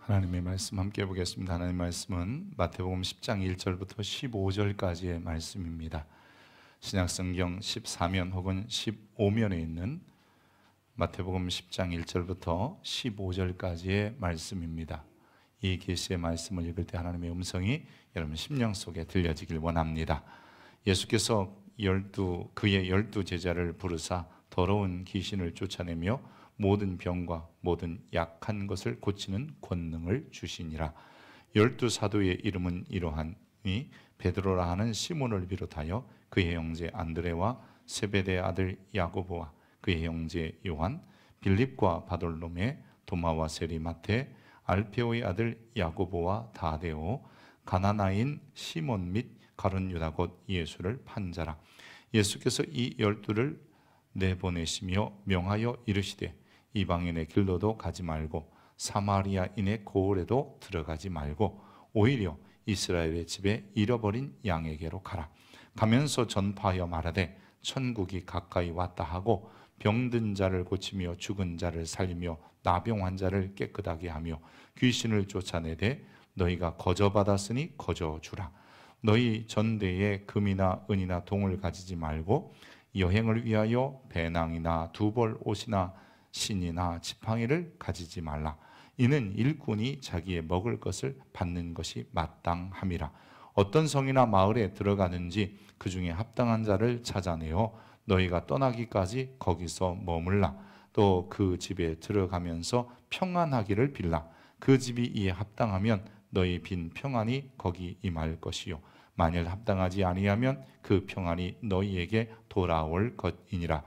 하나님의 말씀 함께 보겠습니다. 하나님의 말씀은 마태복음 10장 1절부터 15절까지의 말씀입니다. 신약성경 14면 혹은 15면에 있는 마태복음 10장 1절부터 15절까지의 말씀입니다. 이 계시의 말씀을 읽을 때 하나님의 음성이 여러분 심령 속에 들려지길 원합니다. 예수께서 그의 12 제자를 부르사 더러운 귀신을 쫓아내며 모든 병과 모든 약한 것을 고치는 권능을 주시니라. 12 사도의 이름은 이러하니 베드로라 하는 시몬을 비롯하여 그의 형제 안드레와 세베대의 아들 야고보와 그의 형제 요한, 빌립과 바돌로메, 도마와 세리마테, 알페오의 아들 야고보와 다데오, 가나나인 시몬 및 가룟 유다 곧 예수를 판 자라. 예수께서 이 12를 내보내시며 명하여 이르시되 이방인의 길로도 가지 말고 사마리아인의 고을에도 들어가지 말고 오히려 이스라엘의 집에 잃어버린 양에게로 가라. 가면서 전파하여 말하되 천국이 가까이 왔다 하고 병든 자를 고치며 죽은 자를 살리며 나병 환자를 깨끗하게 하며 귀신을 쫓아내되 너희가 거저받았으니 거저주라. 너희 전대에 금이나 은이나 동을 가지지 말고 여행을 위하여 배낭이나 두벌 옷이나 신이나 지팡이를 가지지 말라. 이는 일꾼이 자기의 먹을 것을 받는 것이 마땅함이라. 어떤 성이나 마을에 들어가든지 그 중에 합당한 자를 찾아내어 너희가 떠나기까지 거기서 머물라. 또 그 집에 들어가면서 평안하기를 빌라. 그 집이 이에 합당하면 너희 빈 평안이 거기 임할 것이요 만일 합당하지 아니하면 그 평안이 너희에게 돌아올 것이니라.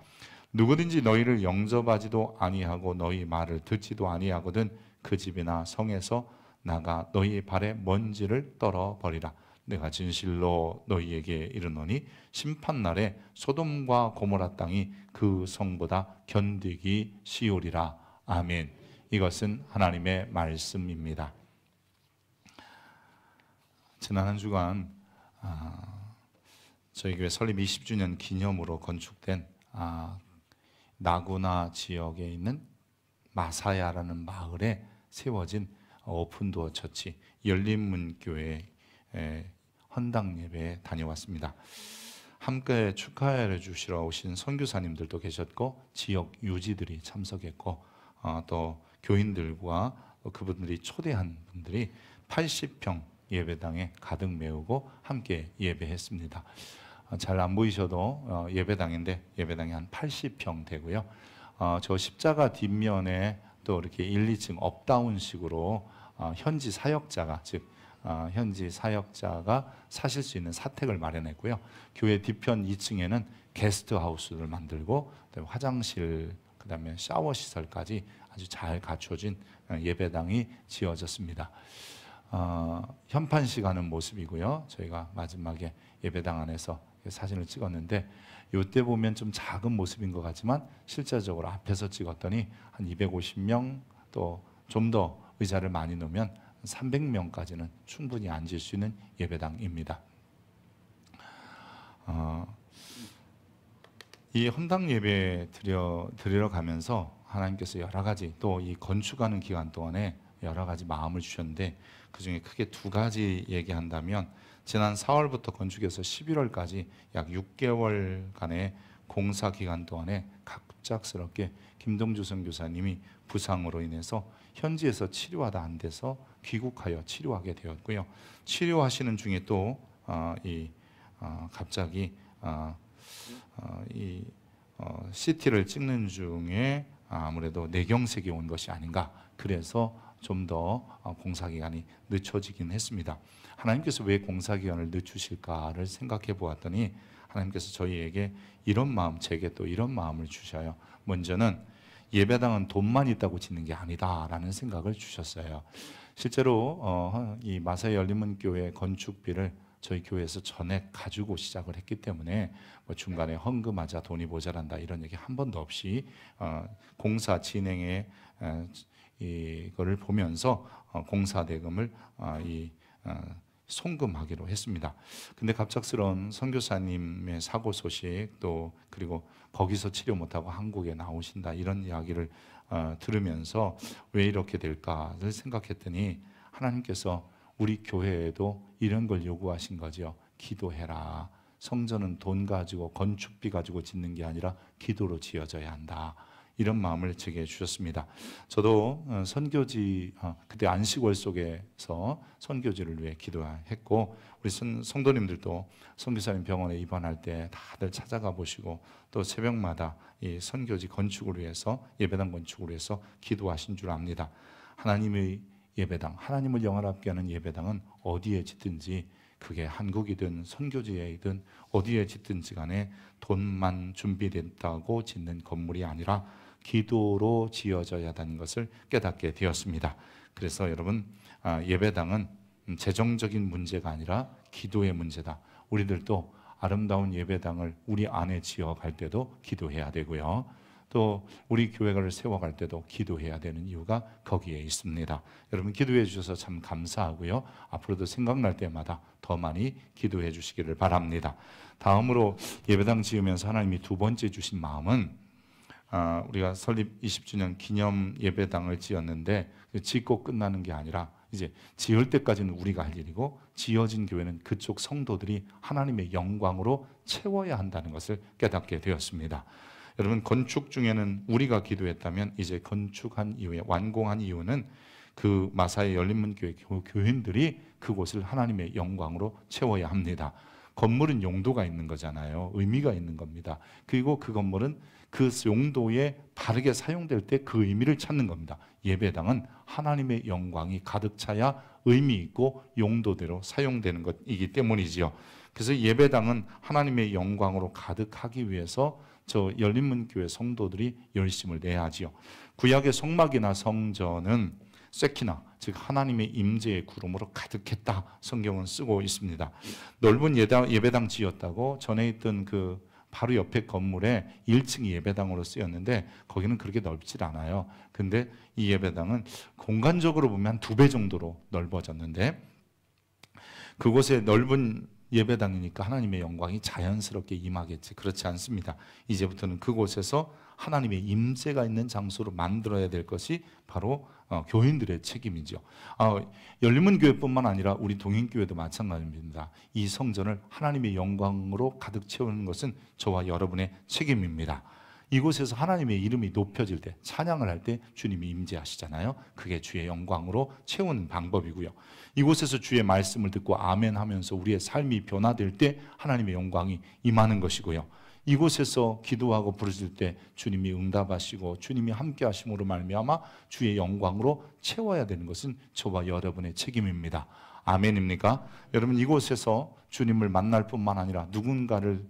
누구든지 너희를 영접하지도 아니하고 너희 말을 듣지도 아니하거든 그 집이나 성에서 나가 너희 발에 먼지를 떨어버리라. 내가 진실로 너희에게 이르노니 심판날에 소돔과 고모라 땅이 그 성보다 견디기 쉬우리라. 아멘. 이것은 하나님의 말씀입니다. 지난 한 주간 저희 교회 설립 20주년 기념으로 건축된 나구나 지역에 있는 마사야라는 마을에 세워진 오픈도어 처치 열린문교회 헌당 예배에 다녀왔습니다. 함께 축하해 주시러 오신 선교사님들도 계셨고 지역 유지들이 참석했고 또 교인들과 그분들이 초대한 분들이 80평 예배당에 가득 메우고 함께 예배했습니다. 잘 안 보이셔도 예배당인데 예배당이 한 80평 되고요. 저 십자가 뒷면에 또 이렇게 1, 2층 업다운식으로 현지 사역자가 사실 수 있는 사택을 마련했고요. 교회 뒤편 2층에는 게스트하우스를 만들고 그다음에 화장실, 그다음에 샤워 시설까지 아주 잘 갖춰진 예배당이 지어졌습니다. 현판식 하는 모습이고요. 저희가 마지막에 예배당 안에서 사진을 찍었는데 이때 보면 좀 작은 모습인 것 같지만 실제적으로 앞에서 찍었더니 한 250명 또 좀 더 의자를 많이 놓으면 300명까지는 충분히 앉을 수 있는 예배당입니다. 이 헌당 예배 드리러 가면서 하나님께서 여러 가지 또 이 건축하는 기간 동안에 여러 가지 마음을 주셨는데 그 중에 크게 두 가지 얘기한다면 지난 4월부터 건축해서 11월까지 약 6개월간의 공사 기간 동안에 갑작스럽게 김동주 선교사님이 부상으로 인해서 현지에서 치료하다 안 돼서 귀국하여 치료하게 되었고요. 치료하시는 중에 또 갑자기 CT를 찍는 중에 아무래도 뇌경색이 온 것이 아닌가, 그래서 좀 더 공사 기간이 늦춰지긴 했습니다. 하나님께서 왜 공사 기간을 늦추실까를 생각해 보았더니 하나님께서 저희에게 이런 마음, 제게 또 이런 마음을 주셔요. 먼저는 예배당은 돈만 있다고 짓는 게 아니다라는 생각을 주셨어요. 실제로 이 마사야 열린문교회 건축비를 저희 교회에서 전액 가지고 시작을 했기 때문에 뭐 중간에 헌금하자 돈이 모자란다 이런 얘기 한 번도 없이 공사 진행에 이거를 보면서 공사 대금을 송금하기로 했습니다. 근데 갑작스러운 선교사님의 사고 소식 또 그리고 거기서 치료 못하고 한국에 나오신다 이런 이야기를 들으면서 왜 이렇게 될까를 생각했더니 하나님께서 우리 교회에도 이런 걸 요구하신 거죠. 기도해라. 성전은 돈 가지고 건축비 가지고 짓는 게 아니라 기도로 지어져야 한다. 이런 마음을 제게 주셨습니다. 저도 선교지 그때 안식월 속에서 선교지를 위해 기도했고, 우리 성도님들도 선교사님 병원에 입원할 때 다들 찾아가 보시고 또 새벽마다 이 선교지 건축을 위해서, 예배당 건축을 위해서 기도하신 줄 압니다. 하나님의 예배당, 하나님을 영화롭게 하는 예배당은 어디에 짓든지, 그게 한국이든 선교지이든 어디에 짓든지 간에 돈만 준비됐다고 짓는 건물이 아니라 기도로 지어져야 하는 것을 깨닫게 되었습니다. 그래서 여러분, 예배당은 재정적인 문제가 아니라 기도의 문제다. 우리들도 아름다운 예배당을 우리 안에 지어갈 때도 기도해야 되고요, 또 우리 교회를 세워갈 때도 기도해야 되는 이유가 거기에 있습니다. 여러분, 기도해 주셔서 참 감사하고요, 앞으로도 생각날 때마다 더 많이 기도해 주시기를 바랍니다. 다음으로 예배당 지으면서 하나님이 두 번째 주신 마음은, 우리가 설립 20주년 기념 예배당을 지었는데 짓고 끝나는 게 아니라 이제 지을 때까지는 우리가 할 일이고, 지어진 교회는 그쪽 성도들이 하나님의 영광으로 채워야 한다는 것을 깨닫게 되었습니다. 여러분, 건축 중에는 우리가 기도했다면 이제 건축한 이후에, 완공한 이유는 그 마사의 열린문교회 교인들이 그곳을 하나님의 영광으로 채워야 합니다. 건물은 용도가 있는 거잖아요. 의미가 있는 겁니다. 그리고 그 건물은 그 용도에 바르게 사용될 때 그 의미를 찾는 겁니다. 예배당은 하나님의 영광이 가득 차야 의미 있고 용도대로 사용되는 것이기 때문이지요. 그래서 예배당은 하나님의 영광으로 가득하기 위해서 저 열린문교회 성도들이 열심을 내야지요. 구약의 성막이나 성전은 세키나, 즉 하나님의 임재의 구름으로 가득했다, 성경은 쓰고 있습니다. 넓은 예배당 지었다고 전에 있던 그 바로 옆에 건물에 1층이 예배당으로 쓰였는데 거기는 그렇게 넓질 않아요. 근데 이 예배당은 공간적으로 보면 2배 정도로 넓어졌는데, 그곳에 넓은 예배당이니까 하나님의 영광이 자연스럽게 임하겠지. 그렇지 않습니다. 이제부터는 그곳에서 하나님의 임재가 있는 장소로 만들어야 될 것이 바로 교인들의 책임이죠. 열린문교회뿐만 아니라 우리 동행교회도 마찬가지입니다. 이 성전을 하나님의 영광으로 가득 채우는 것은 저와 여러분의 책임입니다. 이곳에서 하나님의 이름이 높여질 때, 찬양을 할 때 주님이 임재하시잖아요. 그게 주의 영광으로 채우는 방법이고요. 이곳에서 주의 말씀을 듣고 아멘 하면서 우리의 삶이 변화될 때 하나님의 영광이 임하는 것이고요. 이곳에서 기도하고 부르실 때 주님이 응답하시고 주님이 함께 하심으로 말미암아 주의 영광으로 채워야 되는 것은 저와 여러분의 책임입니다. 아멘입니까? 여러분, 이곳에서 주님을 만날 뿐만 아니라 누군가를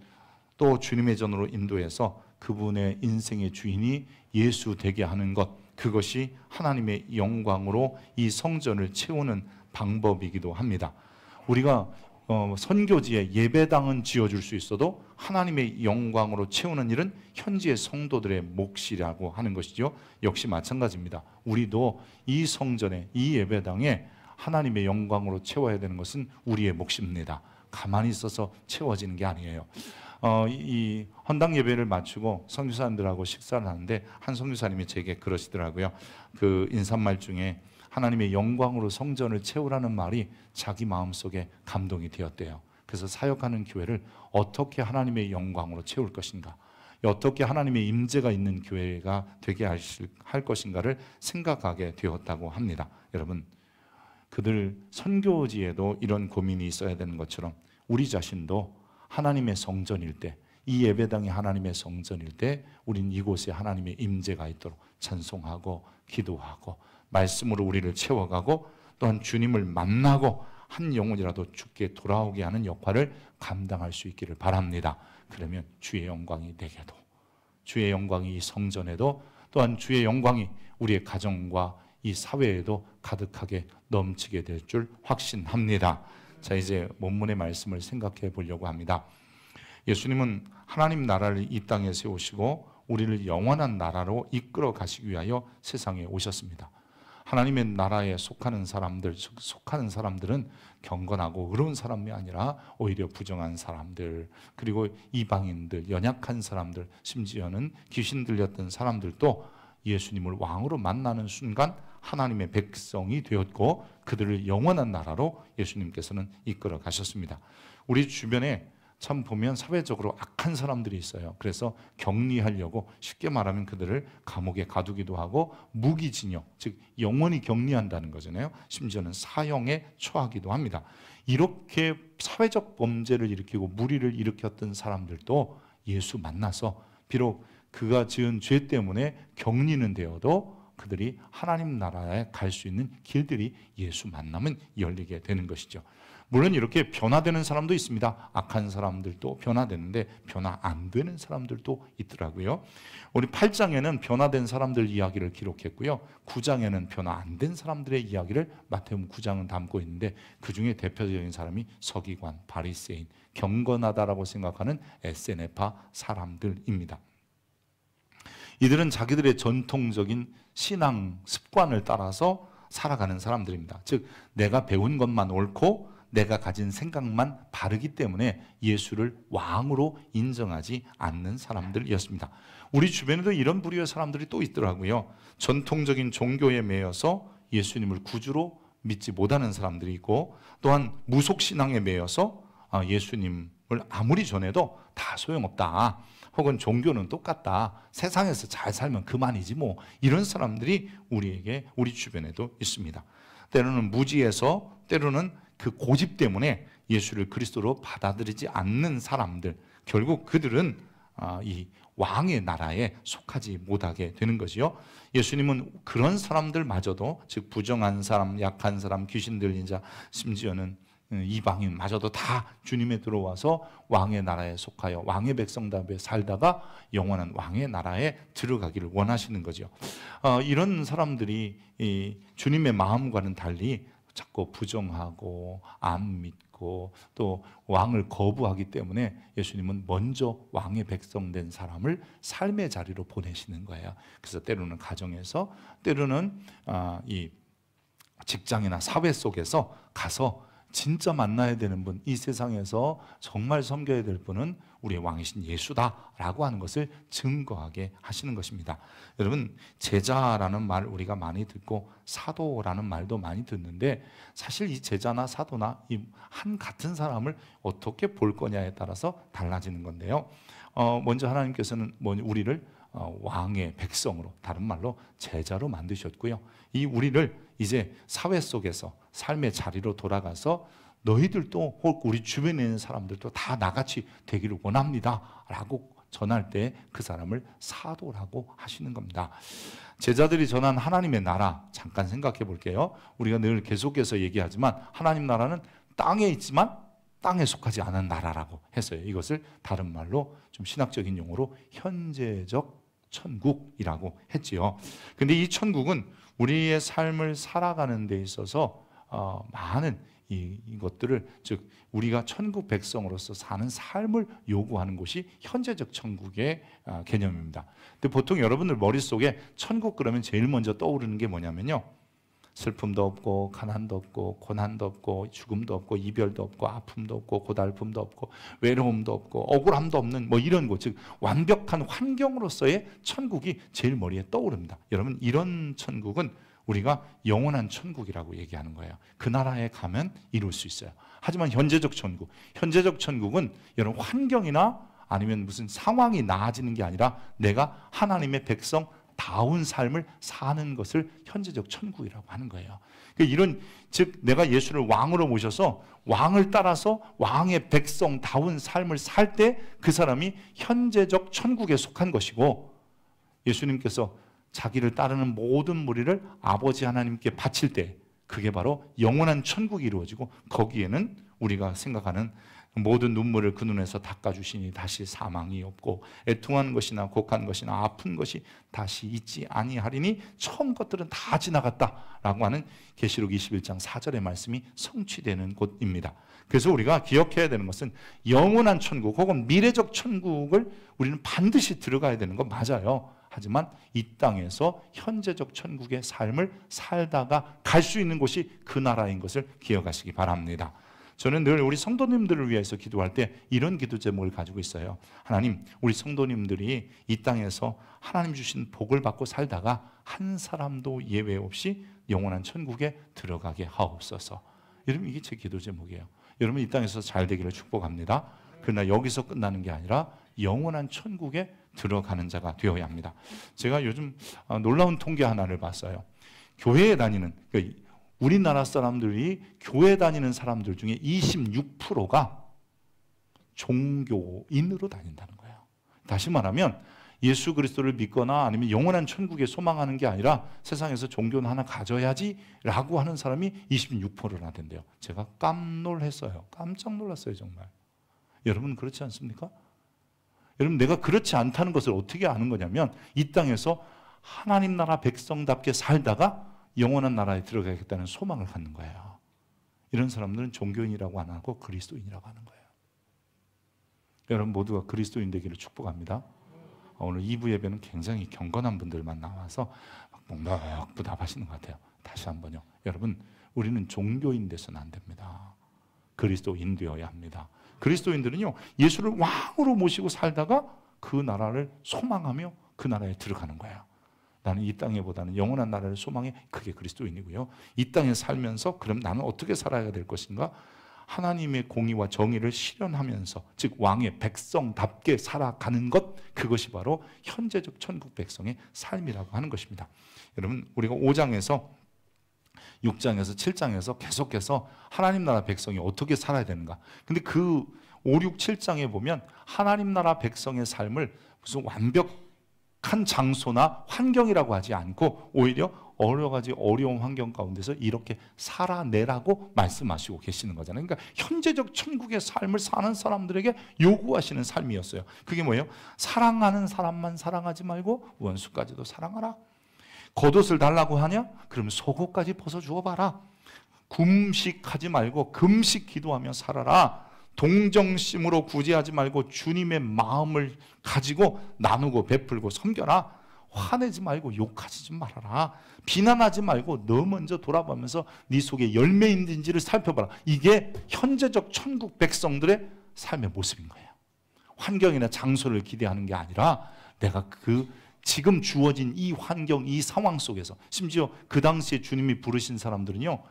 또 주님의 전으로 인도해서 그분의 인생의 주인이 예수 되게 하는 것, 그것이 하나님의 영광으로 이 성전을 채우는 방법이기도 합니다. 우리가 선교지에 예배당은 지어줄 수 있어도 하나님의 영광으로 채우는 일은 현지의 성도들의 몫이라고 하는 것이죠. 역시 마찬가지입니다. 우리도 이 성전에, 이 예배당에 하나님의 영광으로 채워야 되는 것은 우리의 몫입니다. 가만히 있어서 채워지는 게 아니에요. 이 헌당 예배를 마치고 선교사님들하고 식사를 하는데 한 선교사님이 제게 그러시더라고요. 그 인사말 중에 하나님의 영광으로 성전을 채우라는 말이 자기 마음속에 감동이 되었대요. 그래서 사역하는 교회를 어떻게 하나님의 영광으로 채울 것인가, 어떻게 하나님의 임재가 있는 교회가 되게 할 것인가를 생각하게 되었다고 합니다. 여러분, 그들 선교지에도 이런 고민이 있어야 되는 것처럼 우리 자신도 하나님의 성전일 때, 이 예배당이 하나님의 성전일 때 우린 이곳에 하나님의 임재가 있도록 찬송하고 기도하고 말씀으로 우리를 채워가고 또한 주님을 만나고 한 영혼이라도 주께 돌아오게 하는 역할을 감당할 수 있기를 바랍니다. 그러면 주의 영광이 내게도, 주의 영광이 이 성전에도, 또한 주의 영광이 우리의 가정과 이 사회에도 가득하게 넘치게 될 줄 확신합니다. 자, 이제 본문의 말씀을 생각해 보려고 합니다. 예수님은 하나님 나라를 이 땅에 세우시고 우리를 영원한 나라로 이끌어 가시기 위하여 세상에 오셨습니다. 하나님의 나라에 속하는 사람들은 경건하고 의로운 사람이 아니라 오히려 부정한 사람들, 그리고 이방인들, 연약한 사람들, 심지어는 귀신 들렸던 사람들도 예수님을 왕으로 만나는 순간 하나님의 백성이 되었고 그들을 영원한 나라로 예수님께서는 이끌어 가셨습니다. 우리 주변에 참 보면 사회적으로 악한 사람들이 있어요. 그래서 격리하려고 쉽게 말하면 그들을 감옥에 가두기도 하고 무기징역, 즉 영원히 격리한다는 거잖아요. 심지어는 사형에 처하기도 합니다. 이렇게 사회적 범죄를 일으키고 무리를 일으켰던 사람들도 예수 만나서 비록 그가 지은 죄 때문에 격리는 되어도 그들이 하나님 나라에 갈 수 있는 길들이 예수 만나면 열리게 되는 것이죠. 물론 이렇게 변화되는 사람도 있습니다. 악한 사람들도 변화되는데 변화 안 되는 사람들도 있더라고요. 우리 8장에는 변화된 사람들 이야기를 기록했고요. 9장에는 변화 안 된 사람들의 이야기를 마태복음 9장은 담고 있는데 그 중에 대표적인 사람이 서기관, 바리새인, 경건하다라고 생각하는 에세네파 사람들입니다. 이들은 자기들의 전통적인 신앙 습관을 따라서 살아가는 사람들입니다. 즉 내가 배운 것만 옳고 내가 가진 생각만 바르기 때문에 예수를 왕으로 인정하지 않는 사람들이었습니다. 우리 주변에도 이런 부류의 사람들이 또 있더라고요. 전통적인 종교에 매여서 예수님을 구주로 믿지 못하는 사람들이 있고 또한 무속신앙에 매여서 예수님을 아무리 전해도 다 소용없다. 혹은 종교는 똑같다. 세상에서 잘 살면 그만이지 뭐. 이런 사람들이 우리 주변에도 있습니다. 때로는 무지해서 때로는 그 고집 때문에 예수를 그리스도로 받아들이지 않는 사람들, 결국 그들은 이 왕의 나라에 속하지 못하게 되는 것이요. 예수님은 그런 사람들마저도, 즉 부정한 사람, 약한 사람, 귀신 들린 자, 심지어는 이방인마저도 다 주님에 들어와서 왕의 나라에 속하여 왕의 백성답게 살다가 영원한 왕의 나라에 들어가기를 원하시는 거죠. 이런 사람들이 주님의 마음과는 달리 자꾸 부정하고 안 믿고 또 왕을 거부하기 때문에 예수님은 먼저 왕의 백성 된 사람을 삶의 자리로 보내시는 거예요. 그래서 때로는 가정에서, 때로는 이 직장이나 사회 속에서 가서 진짜 만나야 되는 분, 이 세상에서 정말 섬겨야 될 분은 우리의 왕이신 예수다라고 하는 것을 증거하게 하시는 것입니다. 여러분, 제자라는 말 우리가 많이 듣고 사도라는 말도 많이 듣는데 사실 이 제자나 사도나 이 한 같은 사람을 어떻게 볼 거냐에 따라서 달라지는 건데요. 먼저 하나님께서는 우리를 왕의 백성으로, 다른 말로 제자로 만드셨고요. 이 우리를 이제 사회 속에서 삶의 자리로 돌아가서 너희들도 혹 우리 주변에 있는 사람들도 다 나같이 되기를 원합니다 라고 전할 때 그 사람을 사도라고 하시는 겁니다. 제자들이 전한 하나님의 나라, 잠깐 생각해 볼게요. 우리가 늘 계속해서 얘기하지만 하나님 나라는 땅에 있지만 땅에 속하지 않은 나라라고 했어요. 이것을 다른 말로 좀 신학적인 용어로 현재적 천국이라고 했지요. 근데 이 천국은 우리의 삶을 살아가는 데 있어서 많은 이것들을, 즉 우리가 천국 백성으로서 사는 삶을 요구하는 곳이 현재적 천국의 개념입니다. 근데 보통 여러분들 머릿속에 천국 그러면 제일 먼저 떠오르는 게 뭐냐면요, 슬픔도 없고 가난도 없고 고난도 없고 죽음도 없고 이별도 없고 아픔도 없고 고달픔도 없고 외로움도 없고 억울함도 없는 뭐 이런 곳, 즉 완벽한 환경으로서의 천국이 제일 머리에 떠오릅니다. 여러분, 이런 천국은 우리가 영원한 천국이라고 얘기하는 거예요. 그 나라에 가면 이룰 수 있어요. 하지만 현재적 천국은 여러분 환경이나 아니면 무슨 상황이 나아지는 게 아니라 내가 하나님의 백성 다운 삶을 사는 것을 현재적 천국이라고 하는 거예요. 즉 내가 예수를 왕으로 모셔서 왕을 따라서 왕의 백성다운 삶을 살 때 그 사람이 현재적 천국에 속한 것이고, 예수님께서 자기를 따르는 모든 무리를 아버지 하나님께 바칠 때 그게 바로 영원한 천국이 이루어지고, 거기에는 우리가 생각하는 모든 눈물을 그 눈에서 닦아주시니 다시 사망이 없고 애통한 것이나 곡한 것이나 아픈 것이 다시 있지 아니하리니 처음 것들은 다 지나갔다라고 하는 계시록 21장 4절의 말씀이 성취되는 곳입니다. 그래서 우리가 기억해야 되는 것은 영원한 천국 혹은 미래적 천국을 우리는 반드시 들어가야 되는 건 맞아요. 하지만 이 땅에서 현재적 천국의 삶을 살다가 갈 수 있는 곳이 그 나라인 것을 기억하시기 바랍니다. 저는 늘 우리 성도님들을 위해서 기도할 때 이런 기도 제목을 가지고 있어요. 하나님, 우리 성도님들이 이 땅에서 하나님 주신 복을 받고 살다가 한 사람도 예외 없이 영원한 천국에 들어가게 하옵소서. 여러분, 이게 제 기도 제목이에요. 여러분, 이 땅에서 잘 되기를 축복합니다. 그러나 여기서 끝나는 게 아니라 영원한 천국에 들어가는 자가 되어야 합니다. 제가 요즘 놀라운 통계 하나를 봤어요. 교회에 다니는, 그러니까 우리나라 사람들이 교회 다니는 사람들 중에 26%가 종교인으로 다닌다는 거예요. 다시 말하면 예수 그리스도를 믿거나 아니면 영원한 천국에 소망하는 게 아니라 세상에서 종교는 하나 가져야지 라고 하는 사람이 26%나 된대요. 제가 깜놀했어요. 깜짝 놀랐어요, 정말. 여러분, 그렇지 않습니까? 여러분, 내가 그렇지 않다는 것을 어떻게 아는 거냐면 이 땅에서 하나님 나라 백성답게 살다가 영원한 나라에 들어가겠다는 소망을 갖는 거예요. 이런 사람들은 종교인이라고 안 하고 그리스도인이라고 하는 거예요. 여러분 모두가 그리스도인 되기를 축복합니다. 오늘 2부 예배는 굉장히 경건한 분들만 나와서 묵묵부답하시는 것 같아요. 다시 한번요. 여러분, 우리는 종교인 돼서는 안 됩니다. 그리스도인 되어야 합니다. 그리스도인들은요, 예수를 왕으로 모시고 살다가 그 나라를 소망하며 그 나라에 들어가는 거예요. 나는 이 땅에보다는 영원한 나라를 소망해. 그게 그리스도인이고요. 이 땅에 살면서 그럼 나는 어떻게 살아야 될 것인가? 하나님의 공의와 정의를 실현하면서, 즉 왕의 백성답게 살아가는 것, 그것이 바로 현재적 천국 백성의 삶이라고 하는 것입니다. 여러분, 우리가 5장에서 6장에서 7장에서 계속해서 하나님 나라 백성이 어떻게 살아야 되는가. 근데 그 5, 6, 7장에 보면 하나님 나라 백성의 삶을 무슨 완벽한 장소나 환경이라고 하지 않고 오히려 여러 가지 어려운 환경 가운데서 이렇게 살아내라고 말씀하시고 계시는 거잖아요. 그러니까 현재적 천국의 삶을 사는 사람들에게 요구하시는 삶이었어요. 그게 뭐예요? 사랑하는 사람만 사랑하지 말고 원수까지도 사랑하라. 겉옷을 달라고 하냐? 그럼 속옷까지 벗어주어 봐라. 금식하지 말고 금식 기도하며 살아라. 동정심으로 구제하지 말고 주님의 마음을 가지고 나누고 베풀고 섬겨라. 화내지 말고 욕하지 좀 말아라. 비난하지 말고 너 먼저 돌아보면서 네 속에 열매 있는지를 살펴봐라. 이게 현재적 천국 백성들의 삶의 모습인 거예요. 환경이나 장소를 기대하는 게 아니라 내가 그 지금 주어진 이 환경, 이 상황 속에서, 심지어 그 당시에 주님이 부르신 사람들은요,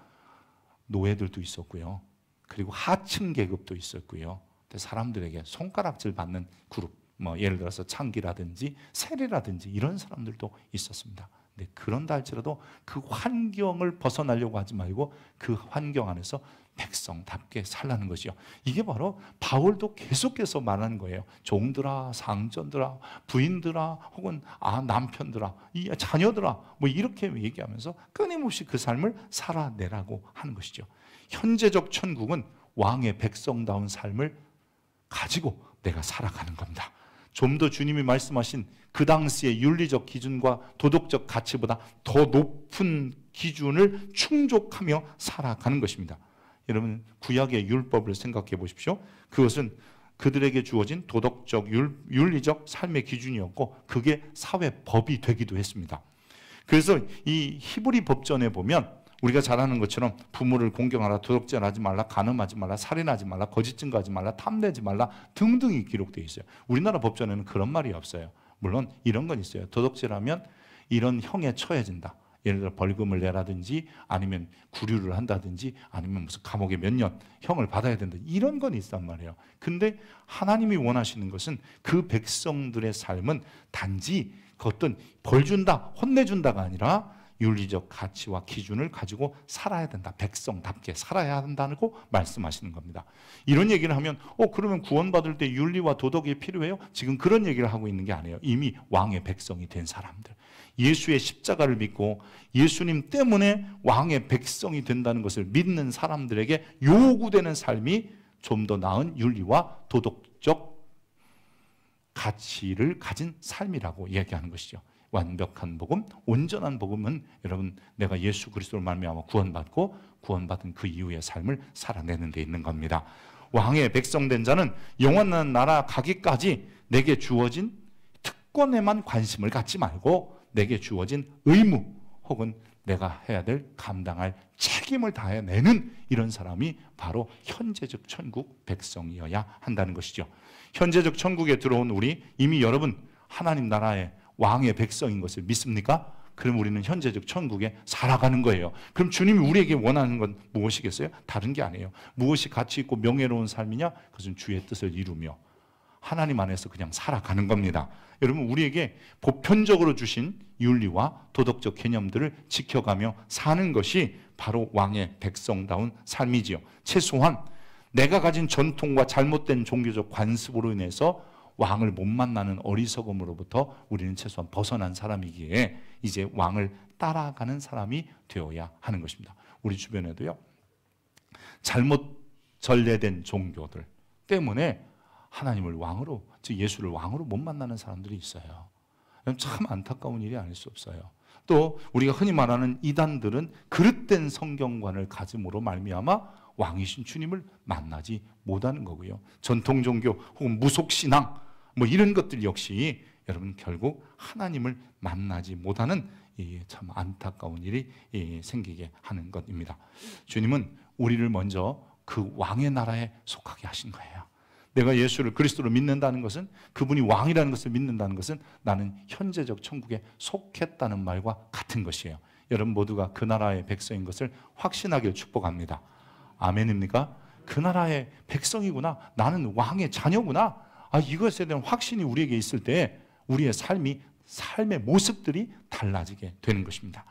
노예들도 있었고요, 그리고 하층 계급도 있었고요, 사람들에게 손가락질 받는 그룹, 예를 들어서 창기라든지 세리라든지 이런 사람들도 있었습니다. 근데 그런다 할지라도 그 환경을 벗어나려고 하지 말고 그 환경 안에서 백성답게 살라는 것이요. 이게 바로 바울도 계속해서 말하는 거예요. 종들아, 상전들아, 부인들아, 혹은 남편들아, 이 자녀들아, 이렇게 얘기하면서 끊임없이 그 삶을 살아내라고 하는 것이죠. 현재적 천국은 왕의 백성다운 삶을 가지고 내가 살아가는 겁니다. 좀 더 주님이 말씀하신 그 당시의 윤리적 기준과 도덕적 가치보다 더 높은 기준을 충족하며 살아가는 것입니다. 여러분, 구약의 율법을 생각해 보십시오. 그것은 그들에게 주어진 도덕적, 윤리적 삶의 기준이었고 그게 사회법이 되기도 했습니다. 그래서 이 히브리 법전에 보면 우리가 잘 아는 것처럼 부모를 공경하라, 도덕질하지 말라, 간음하지 말라, 살인하지 말라, 거짓 증거하지 말라, 탐내지 말라 등등이 기록되어 있어요. 우리나라 법전에는 그런 말이 없어요. 물론 이런 건 있어요. 도덕질하면 이런 형에 처해진다. 예를 들어 벌금을 내라든지 아니면 구류를 한다든지 아니면 무슨 감옥에 몇 년 형을 받아야 된다. 이런 건 있단 말이에요. 근데 하나님이 원하시는 것은 그 백성들의 삶은 단지 그 어떤 벌 준다, 혼내준다가 아니라 윤리적 가치와 기준을 가지고 살아야 된다. 백성답게 살아야 한다고 말씀하시는 겁니다. 이런 얘기를 하면 그러면 구원받을 때 윤리와 도덕이 필요해요? 지금 그런 얘기를 하고 있는 게 아니에요. 이미 왕의 백성이 된 사람들, 예수의 십자가를 믿고 예수님 때문에 왕의 백성이 된다는 것을 믿는 사람들에게 요구되는 삶이 좀 더 나은 윤리와 도덕적 가치를 가진 삶이라고 얘기하는 것이죠. 완벽한 복음, 온전한 복음은 여러분 내가 예수 그리스도로 말미암아 구원받고 구원받은 그 이후의 삶을 살아내는 데 있는 겁니다. 왕의 백성된 자는 영원한 나라 가기까지 내게 주어진 특권에만 관심을 갖지 말고 내게 주어진 의무 혹은 내가 해야 될 감당할 책임을 다해내는 이런 사람이 바로 현재적 천국 백성이어야 한다는 것이죠. 현재적 천국에 들어온 우리, 이미 여러분 하나님 나라의 왕의 백성인 것을 믿습니까? 그럼 우리는 현재적 천국에 살아가는 거예요. 그럼 주님이 우리에게 원하는 건 무엇이겠어요? 다른 게 아니에요. 무엇이 가치 있고 명예로운 삶이냐? 그것은 주의 뜻을 이루며 하나님 안에서 그냥 살아가는 겁니다. 여러분, 우리에게 보편적으로 주신 윤리와 도덕적 개념들을 지켜가며 사는 것이 바로 왕의 백성다운 삶이지요. 최소한 내가 가진 전통과 잘못된 종교적 관습으로 인해서 왕을 못 만나는 어리석음으로부터 우리는 최소한 벗어난 사람이기에 이제 왕을 따라가는 사람이 되어야 하는 것입니다. 우리 주변에도요, 잘못 전래된 종교들 때문에 하나님을 왕으로, 즉 예수를 왕으로 못 만나는 사람들이 있어요. 참 안타까운 일이 아닐 수 없어요. 또 우리가 흔히 말하는 이단들은 그릇된 성경관을 가짐으로 말미암아 왕이신 주님을 만나지 못하는 거고요. 전통 종교 혹은 무속 신앙 뭐 이런 것들 역시 여러분 결국 하나님을 만나지 못하는 참 안타까운 일이 생기게 하는 것입니다. 주님은 우리를 먼저 그 왕의 나라에 속하게 하신 거예요. 내가 예수를 그리스도로 믿는다는 것은, 그분이 왕이라는 것을 믿는다는 것은 나는 현재적 천국에 속했다는 말과 같은 것이에요. 여러분 모두가 그 나라의 백성인 것을 확신하길 축복합니다. 아멘입니까? 그 나라의 백성이구나, 나는 왕의 자녀구나, 이것에 대한 확신이 우리에게 있을 때 우리의 삶의 모습들이 달라지게 되는 것입니다.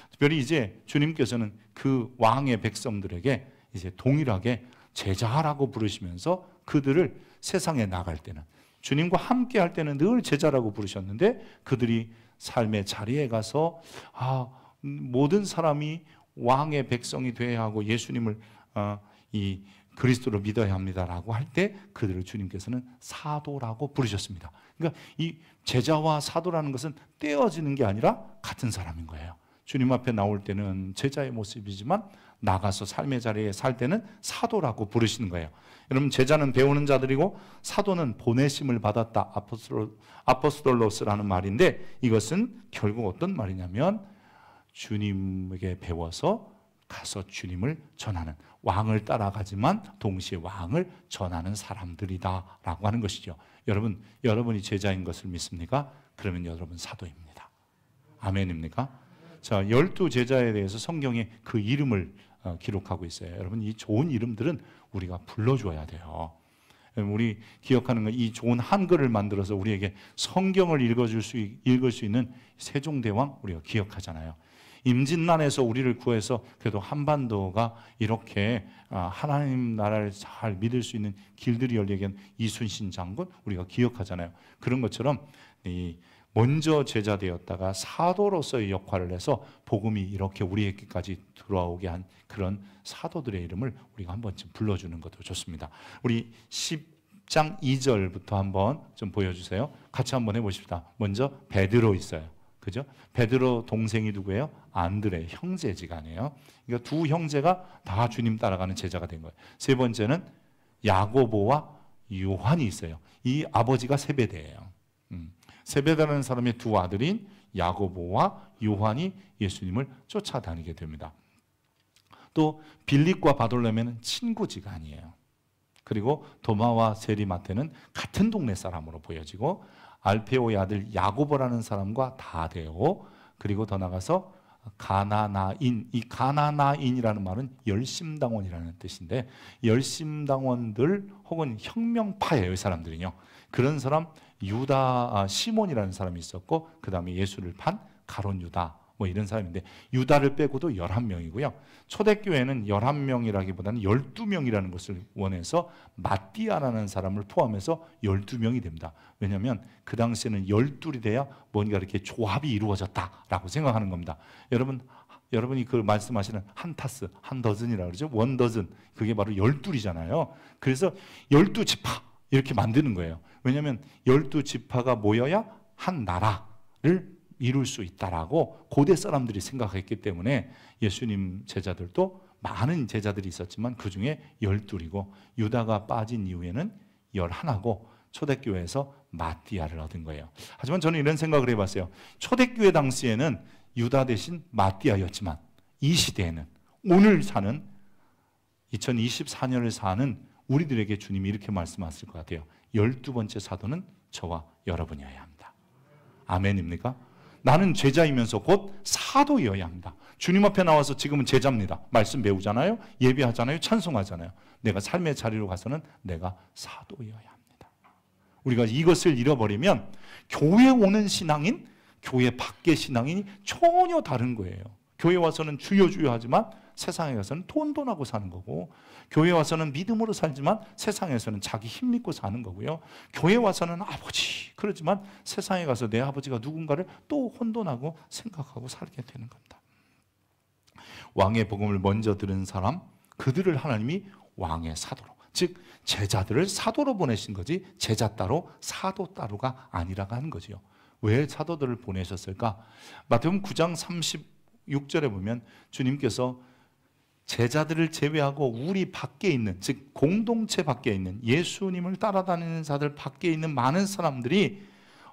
특별히 이제 주님께서는 그 왕의 백성들에게 이제 동일하게 제자라고 부르시면서 그들을 세상에 나갈 때는, 주님과 함께 할 때는 늘 제자라고 부르셨는데 그들이 삶의 자리에 가서 모든 사람이 왕의 백성이 되어야 하고 예수님을 이 그리스도로 믿어야 합니다라고 할 때 그들을 주님께서는 사도라고 부르셨습니다. 그러니까 이 제자와 사도라는 것은 떼어지는 게 아니라 같은 사람인 거예요. 주님 앞에 나올 때는 제자의 모습이지만 나가서 삶의 자리에 살 때는 사도라고 부르시는 거예요. 여러분, 제자는 배우는 자들이고 사도는 보내심을 받았다, 아포스톨로스라는 말인데, 이것은 결국 어떤 말이냐면 주님에게 배워서 가서 주님을 전하는, 왕을 따라가지만 동시에 왕을 전하는 사람들이다라고 하는 것이죠. 여러분이 제자인 것을 믿습니까? 그러면 여러분 사도입니다. 아멘입니까? 자, 12제자에 대해서 성경에 그 이름을 기록하고 있어요. 여러분, 이 좋은 이름들은 우리가 불러줘야 돼요. 우리 기억하는 건, 이 좋은 한글을 만들어서 우리에게 성경을 읽을 수 있는 세종대왕 우리가 기억하잖아요. 임진란에서 우리를 구해서 그래도 한반도가 이렇게 하나님 나라를 잘 믿을 수 있는 길들이 열리게 한 이순신 장군 우리가 기억하잖아요. 그런 것처럼 먼저 제자 되었다가 사도로서의 역할을 해서 복음이 이렇게 우리에게까지 들어오게 한 그런 사도들의 이름을 우리가 한 번쯤 불러주는 것도 좋습니다. 우리 10장 2절부터 한번 좀 보여주세요. 같이 한번 해보십시다. 먼저 베드로 있어요. 그죠? 베드로 동생이 누구예요? 안드레, 형제지간이에요. 그러니까 두 형제가 다 주님 따라가는 제자가 된 거예요. 세 번째는 야고보와 요한이 있어요. 이 아버지가 세베대예요. 세베대라는 사람의 두 아들인 야고보와 요한이 예수님을 쫓아다니게 됩니다. 또 빌립과 바돌로메는 친구지간이에요. 그리고 도마와 세리마테는 같은 동네 사람으로 보여지고, 알페오의 아들 야고보라는 사람과 다데오, 그리고 더 나가서 가나나인, 이 가나나인이라는 말은 열심당원이라는 뜻인데, 열심당원들 혹은 혁명파예요, 이 사람들은요. 그런 사람, 시몬이라는 사람이 있었고, 그 다음에 예수를 판 가룟 유다, 뭐 이런 사람인데, 유다를 빼고도 11명이고요. 초대교회는 11명이라기보다는 12명이라는 것을 원해서 마띠아라는 사람을 포함해서 12명이 됩니다. 왜냐하면 그 당시에는 12이 돼야 뭔가 이렇게 조합이 이루어졌다라고 생각하는 겁니다. 여러분이 그 말씀하시는 한 타스, 한 더즌이라고 그러죠. 원 더즌, 그게 바로 12이잖아요. 그래서 12지파 이렇게 만드는 거예요. 왜냐하면 12지파가 모여야 한 나라를 이룰 수 있다라고 고대 사람들이 생각했기 때문에 예수님 제자들도 많은 제자들이 있었지만 그 중에 12이고, 유다가 빠진 이후에는 11고 초대교회에서 마띠아를 얻은 거예요. 하지만 저는 이런 생각을 해봤어요. 초대교회 당시에는 유다 대신 마띠아였지만 이 시대에는 오늘 사는 2024년을 사는 우리들에게 주님이 이렇게 말씀하실 것 같아요. 12번째 사도는 저와 여러분이어야 합니다. 아멘입니까? 나는 제자이면서 곧 사도여야 합니다. 주님 앞에 나와서 지금은 제자입니다. 말씀 배우잖아요. 예배하잖아요. 찬송하잖아요. 내가 삶의 자리로 가서는 내가 사도여야 합니다. 우리가 이것을 잃어버리면 교회 오는 신앙인, 교회 밖의 신앙인이 전혀 다른 거예요. 교회 와서는 주여 주여 하지만 세상에 가서는 돈돈하고 사는 거고, 교회 와서는 믿음으로 살지만 세상에서는 자기 힘 믿고 사는 거고요. 교회 와서는 아버지 그러지만 세상에 가서 내 아버지가 누군가를 또 혼돈하고 생각하고 살게 되는 겁니다. 왕의 복음을 먼저 들은 사람, 그들을 하나님이 왕의 사도로, 즉 제자들을 사도로 보내신 거지 제자 따로 사도 따로가 아니라고 하는 거지요. 왜 사도들을 보내셨을까? 마태복음 9장 36절에 보면 주님께서 제자들을 제외하고 우리 밖에 있는, 즉 공동체 밖에 있는 예수님을 따라다니는 자들 밖에 있는 많은 사람들이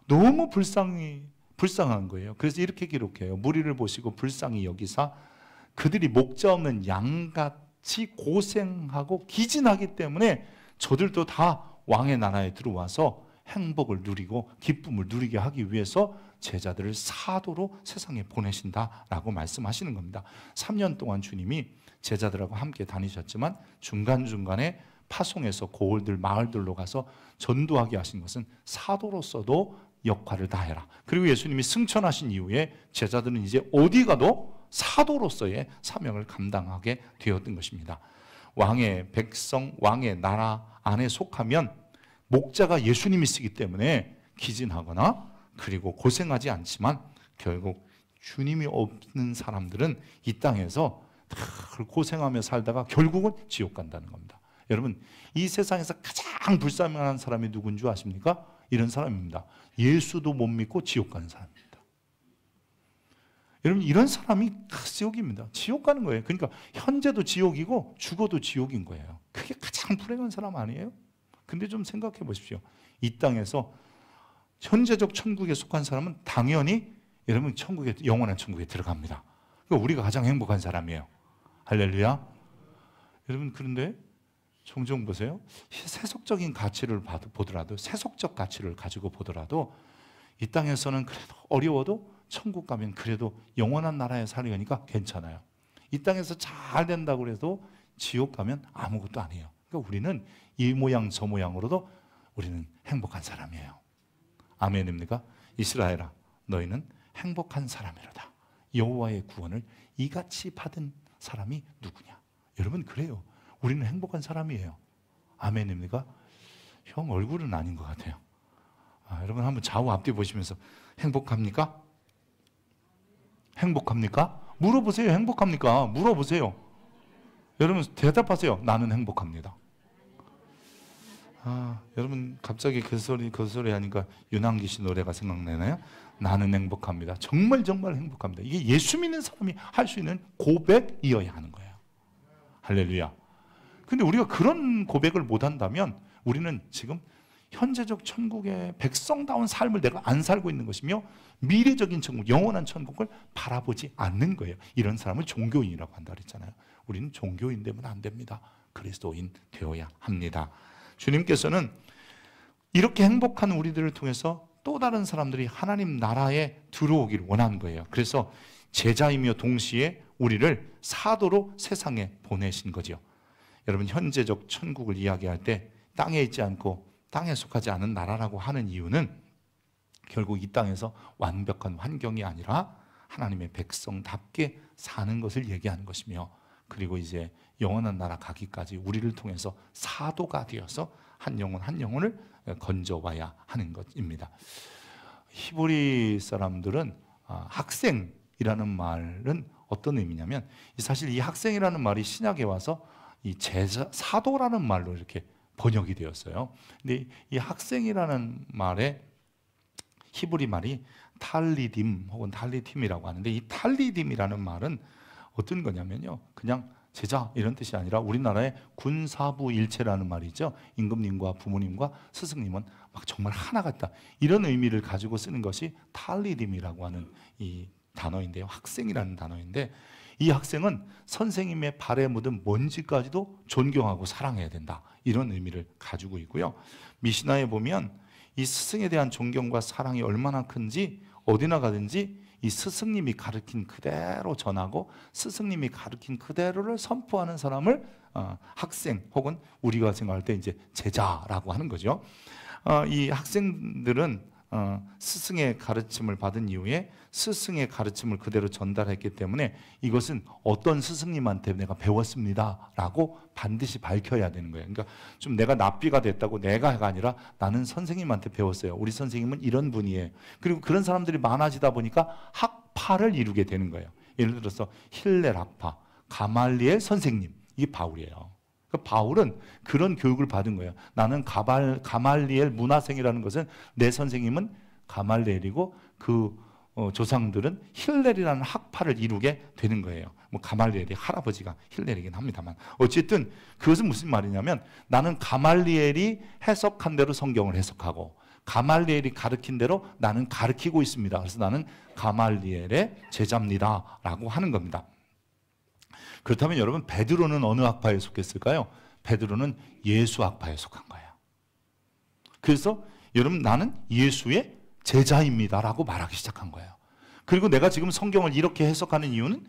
너무 불쌍한 거예요. 그래서 이렇게 기록해요. 무리를 보시고 불쌍히 여기사 그들이 목자 없는 양같이 고생하고 기진하기 때문에 저들도 다 왕의 나라에 들어와서 행복을 누리고 기쁨을 누리게 하기 위해서 제자들을 사도로 세상에 보내신다라고 말씀하시는 겁니다. 3년 동안 주님이 제자들하고 함께 다니셨지만 중간중간에 파송해서 고을들, 마을들로 가서 전도하게 하신 것은 사도로서도 역할을 다해라. 그리고 예수님이 승천하신 이후에 제자들은 이제 어디 가도 사도로서의 사명을 감당하게 되었던 것입니다. 왕의 백성, 왕의 나라 안에 속하면 목자가 예수님이시기 때문에 기진하거나 그리고 고생하지 않지만 결국 주님이 없는 사람들은 이 땅에서 고생하며 살다가 결국은 지옥 간다는 겁니다. 여러분, 이 세상에서 가장 불쌍한 사람이 누군 줄 아십니까? 이런 사람입니다. 예수도 못 믿고 지옥 가는 사람입니다. 여러분, 이런 사람이 지옥입니다. 지옥 가는 거예요. 그러니까 현재도 지옥이고 죽어도 지옥인 거예요. 그게 가장 불행한 사람 아니에요? 근데 좀 생각해 보십시오. 이 땅에서 현재적 천국에 속한 사람은 당연히 여러분 영원한 천국에 들어갑니다. 그러니까 우리가 가장 행복한 사람이에요. 할렐루야. 여러분, 그런데 종종 보세요. 세속적인 가치를 보더라도, 세속적 가치를 가지고 보더라도 이 땅에서는 그래도 어려워도 천국 가면 그래도 영원한 나라에 살려니까 괜찮아요. 이 땅에서 잘 된다고 해도 지옥 가면 아무것도 아니에요. 그러니까 우리는 이 모양 저 모양으로도 우리는 행복한 사람이에요. 아멘입니까? 이스라엘아, 너희는 행복한 사람이로다. 여호와의 구원을 이같이 받은 사람이 누구냐? 여러분, 그래요. 우리는 행복한 사람이에요. 아멘입니까? 형 얼굴은 아닌 것 같아요. 여러분 한번 좌우 앞뒤 보시면서 행복합니까? 행복합니까? 물어보세요. 행복합니까? 물어보세요. 여러분 대답하세요. 나는 행복합니다. 여러분 갑자기 그 소리 하니까 윤항기 씨 노래가 생각나나요? 나는 행복합니다. 정말 행복합니다. 이게 예수 믿는 사람이 할 수 있는 고백이어야 하는 거예요. 할렐루야. 근데 우리가 그런 고백을 못한다면 우리는 지금 현재적 천국의 백성다운 삶을 내가 안 살고 있는 것이며 미래적인 천국, 영원한 천국을 바라보지 않는 거예요. 이런 사람을 종교인이라고 한다 그랬잖아요. 우리는 종교인 되면 안 됩니다. 그리스도인 되어야 합니다. 주님께서는 이렇게 행복한 우리들을 통해서 또 다른 사람들이 하나님 나라에 들어오기를 원하는 거예요. 그래서 제자이며 동시에 우리를 사도로 세상에 보내신 거죠. 여러분, 현재적 천국을 이야기할 때 땅에 있지 않고 땅에 속하지 않은 나라라고 하는 이유는 결국 이 땅에서 완벽한 환경이 아니라 하나님의 백성답게 사는 것을 얘기하는 것이며, 그리고 이제 영원한 나라 가기까지 우리를 통해서 사도가 되어서 한 영혼 한 영혼을 건져와야 하는 것입니다. 히브리 사람들은 학생이라는 말은 어떤 의미냐면, 사실 이 학생이라는 말이 신약에 와서 이 제자, 사도라는 말로 이렇게 번역이 되었어요. 근데 이 학생이라는 말의 히브리 말이 탈리딤 혹은 탈리팀이라고 하는데, 이 탈리딤이라는 말은 어떤 거냐면요, 그냥 제자 이런 뜻이 아니라 우리나라의 군사부 일체라는 말이죠. 임금님과 부모님과 스승님은 막 정말 하나 같다, 이런 의미를 가지고 쓰는 것이 탈리딤이라고 하는 이 단어인데요. 학생이라는 단어인데 이 학생은 선생님의 발에 묻은 먼지까지도 존경하고 사랑해야 된다. 이런 의미를 가지고 있고요. 미시나에 보면 이 스승에 대한 존경과 사랑이 얼마나 큰지 어디나 가든지 이 스승님이 가르친 그대로 전하고 스승님이 가르친 그대로를 선포하는 사람을 학생 혹은 우리가 생각할 때 이제 제자라고 하는 거죠. 이 학생들은 스승의 가르침을 받은 이후에 스승의 가르침을 그대로 전달했기 때문에 이것은 어떤 스승님한테 내가 배웠습니다 라고 반드시 밝혀야 되는 거예요. 그러니까 좀 내가 납비가 됐다고 내가가 아니라 나는 선생님한테 배웠어요. 우리 선생님은 이런 분이에요. 그리고 그런 사람들이 많아지다 보니까 학파를 이루게 되는 거예요. 예를 들어서 힐렐 학파, 가말리엘 선생님, 이게 바울이에요. 바울은 그런 교육을 받은 거예요. 나는 가말리엘 문화생이라는 것은 내 선생님은 가말리엘이고 그 조상들은 힐렐이라는 학파를 이루게 되는 거예요. 뭐 가말리엘이 할아버지가 힐렐이긴 합니다만 어쨌든 그것은 무슨 말이냐면 나는 가말리엘이 해석한 대로 성경을 해석하고 가말리엘이 가르친 대로 나는 가르치고 있습니다. 그래서 나는 가말리엘의 제자입니다 라고 하는 겁니다. 그렇다면 여러분 베드로는 어느 학파에 속했을까요? 베드로는 예수 학파에 속한 거예요. 그래서 여러분 나는 예수의 제자입니다 라고 말하기 시작한 거예요. 그리고 내가 지금 성경을 이렇게 해석하는 이유는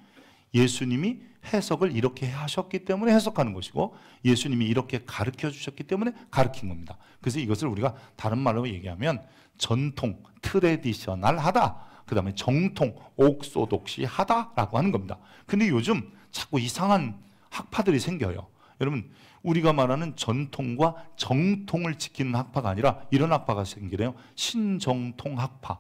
예수님이 해석을 이렇게 하셨기 때문에 해석하는 것이고 예수님이 이렇게 가르쳐 주셨기 때문에 가르친 겁니다. 그래서 이것을 우리가 다른 말로 얘기하면 전통, 트레디셔널하다, 그 다음에 정통, 옥소독시하다라고 하는 겁니다. 근데 요즘 자꾸 이상한 학파들이 생겨요. 여러분 우리가 말하는 전통과 정통을 지키는 학파가 아니라 이런 학파가 생기래요. 신정통 학파.